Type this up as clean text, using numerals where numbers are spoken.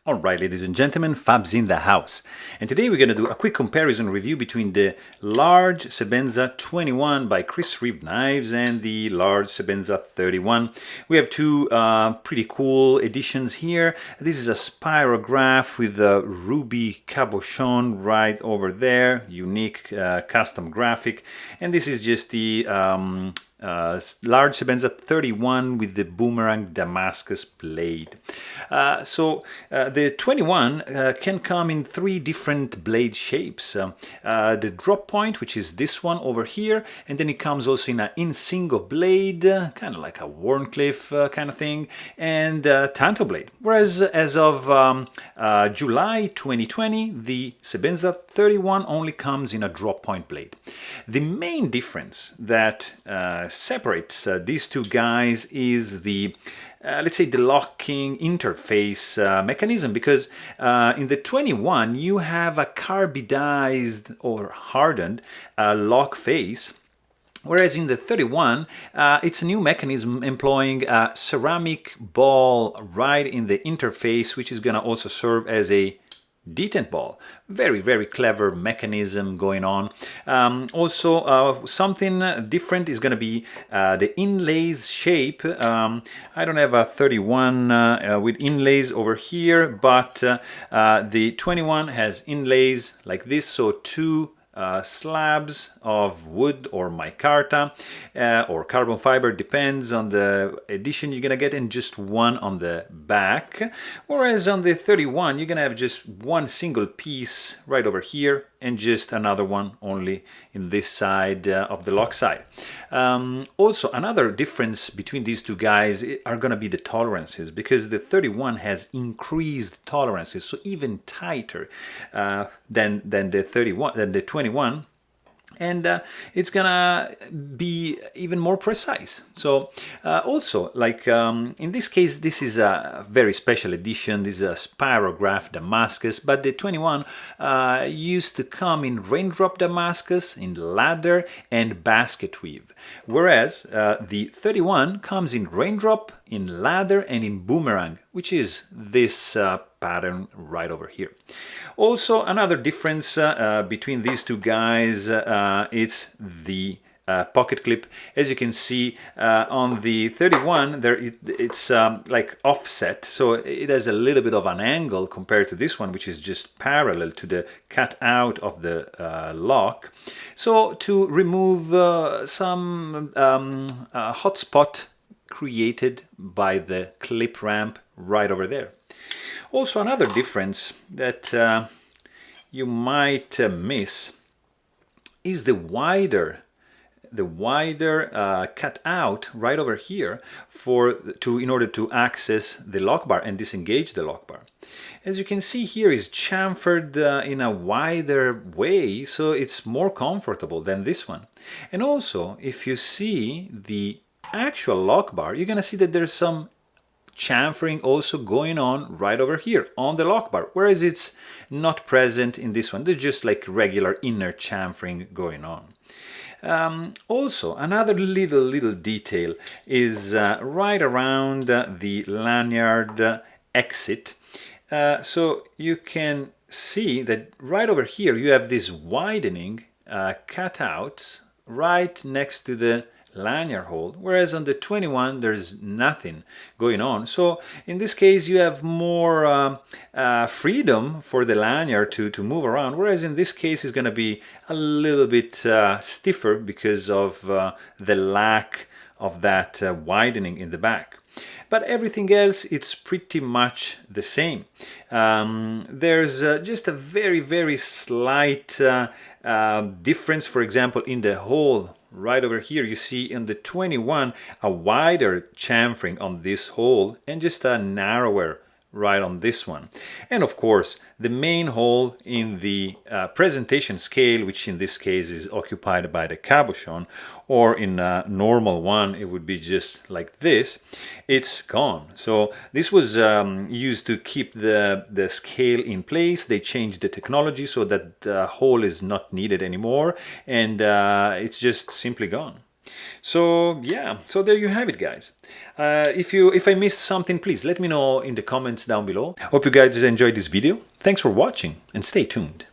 Alright, ladies and gentlemen, Fab's in the house. And today we're going to do a quick comparison review between the large Sebenza 21 by Chris Reeve Knives and the large Sebenza 31. We have two pretty cool editions here. This is a spirograph with a ruby cabochon right over there, unique custom graphic. And this is just the large Sebenza 31 with the boomerang Damascus blade. The 21 can come in three different blade shapes. The drop point, which is this one over here, and then it comes also in a single blade, kind of like a Wharncliffe kind of thing, and Tanto blade. Whereas as of July 2020, the Sebenza 31 only comes in a drop point blade. The main difference that separates these two guys is the let's say the locking interface mechanism, because in the 21 you have a carbidized or hardened lock face, whereas in the 31 it's a new mechanism employing a ceramic ball right in the interface, which is going to also serve as a detent ball. Very clever mechanism going on. Also something different is going to be the inlays shape. I don't have a 31 with inlays over here, but the 21 has inlays like this, so two slabs of wood or micarta or carbon fiber, depends on the edition you're gonna get, and just one on the back. Whereas on the 31 you're gonna have just one single piece right over here and just another one only in this side of the lock side. Also, another difference between these two guys are going to be the tolerances, because the 31 has increased tolerances, so even tighter than the 21. And it's gonna be even more precise. So also, like in this case, this is a very special edition. This is a spirograph Damascus, but the 21 used to come in raindrop Damascus, in ladder and basket weave, whereas the 31 comes in raindrop, in ladder and in boomerang, which is this pattern right over here. Also, another difference between these two guys, it's the pocket clip. As you can see on the 31 there, it's like offset, so it has a little bit of an angle compared to this one, which is just parallel to the cutout of the lock. So to remove some hotspot created by the clip ramp right over there. Also, another difference that you might miss is the wider cutout right over here in order to access the lock bar and disengage the lock bar. As you can see here, is chamfered in a wider way, so it's more comfortable than this one. And also, if you see the actual lock bar, you're gonna see that there's some chamfering also going on right over here on the lock bar, whereas it's not present in this one. There's just like regular inner chamfering going on. Also, another little detail is right around the lanyard exit. So you can see that right over here you have this widening cutouts right next to the lanyard hole, whereas on the 21 there's nothing going on. So in this case you have more freedom for the lanyard to move around, whereas in this case it's going to be a little bit stiffer because of the lack of that widening in the back. But everything else, it's pretty much the same. There's just a very slight difference. For example, in the hole right over here, you see in the 21 a wider chamfering on this hole and just a narrower right on this one. And of course, the main hole in the presentation scale, which in this case is occupied by the cabochon, or in a normal one it would be just like this, it's gone. So this was used to keep the scale in place. They changed the technology so that the hole is not needed anymore, and it's just simply gone. So yeah, so there you have it, guys. If I missed something, please let me know in the comments down below. Hope you guys enjoyed this video. Thanks for watching and stay tuned.